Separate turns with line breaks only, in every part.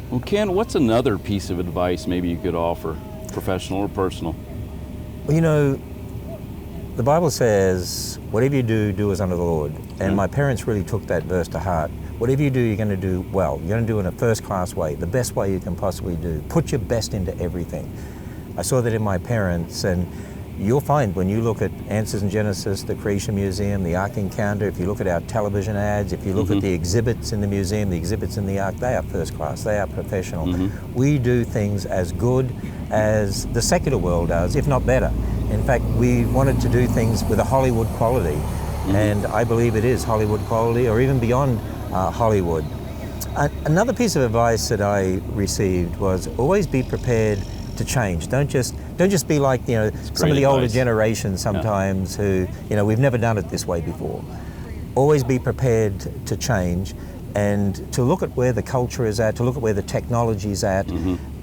Well, Ken, what's another piece of advice maybe you could offer, professional or personal?
Well, you know, the Bible says, whatever you do, do as unto the Lord. And my parents really took that verse to heart. Whatever you do, you're going to do well. You're going to do it in a first-class way, the best way you can possibly do. Put your best into everything. I saw that in my parents, and you'll find when you look at Answers in Genesis, the Creation Museum, the Ark Encounter, if you look at our television ads, if you look at the exhibits in the museum, the exhibits in the Ark, they are first class, they are professional. We do things as good as the secular world does, if not better. In fact, we wanted to do things with a Hollywood quality, and I believe it is Hollywood quality, or even beyond Hollywood. Another piece of advice that I received was always be prepared to change. Don't just be like, you know, some of the older generations sometimes who, you know, we've never done it this way before. Always be prepared to change and to look at where the culture is at, to look at where the technology is at.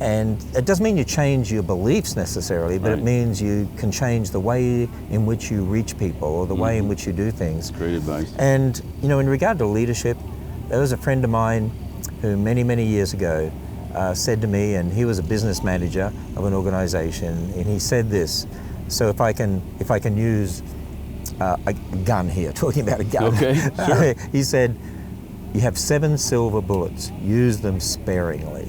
And it doesn't mean you change your beliefs necessarily, but it means you can change the way in which you reach people or the way in which you do things.
Great advice.
And, you know, in regard to leadership, there was a friend of mine who many years ago said to me, and he was a business manager of an organization, and he said this. So if I can use a gun here, talking about a gun.
Okay, sure.
He said, you have 7 silver bullets, use them sparingly.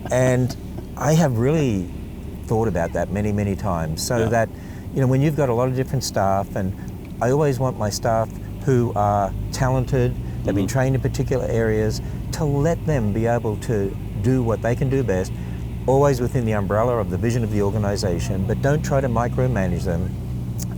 And I have really thought about that many times, so that, you know, when you've got a lot of different staff, and I always want my staff who are talented, they've been trained in particular areas, to let them be able to do what they can do best, always within the umbrella of the vision of the organization, but don't try to micromanage them.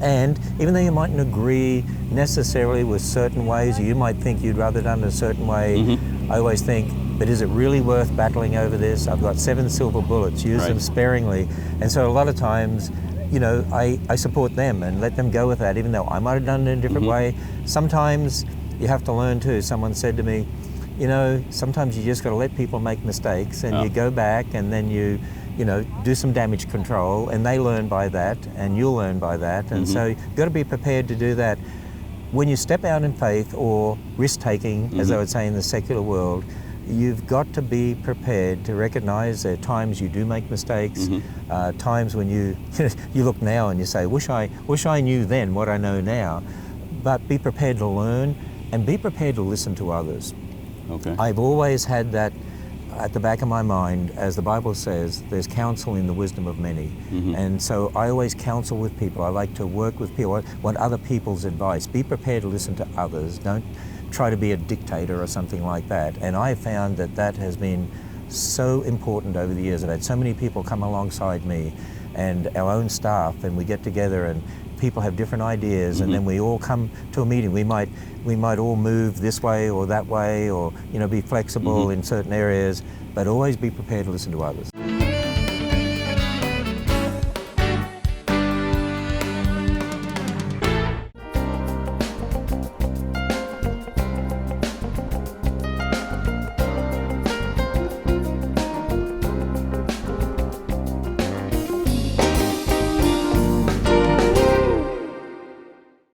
And even though you mightn't agree necessarily with certain ways, or you might think you'd rather done it a certain way, I always think, but is it really worth battling over this? I've got 7 silver bullets, use them sparingly. And so a lot of times, you know, I support them and let them go with that, even though I might have done it in a different way. Sometimes you have to learn too. Someone said to me, you know, sometimes you just got to let people make mistakes, and you go back and then you know, do some damage control, and they learn by that, and you'll learn by that. And so you've got to be prepared to do that. When you step out in faith or risk-taking, as I would say in the secular world, you've got to be prepared to recognize there are times you do make mistakes, times when you you look now and you say, wish I knew then what I know now. But be prepared to learn, and be prepared to listen to others.
Okay.
I've always had that at the back of my mind, as the Bible says, there's counsel in the wisdom of many. And so I always counsel with people. I like to work with people. I want other people's advice. Be prepared to listen to others. Don't try to be a dictator or something like that. And I found that that has been so important over the years. I've had so many people come alongside me and our own staff, and we get together and people have different ideas, and then we all come to a meeting. We might all move this way or that way, or, you know, be flexible in certain areas, but always be prepared to listen to others.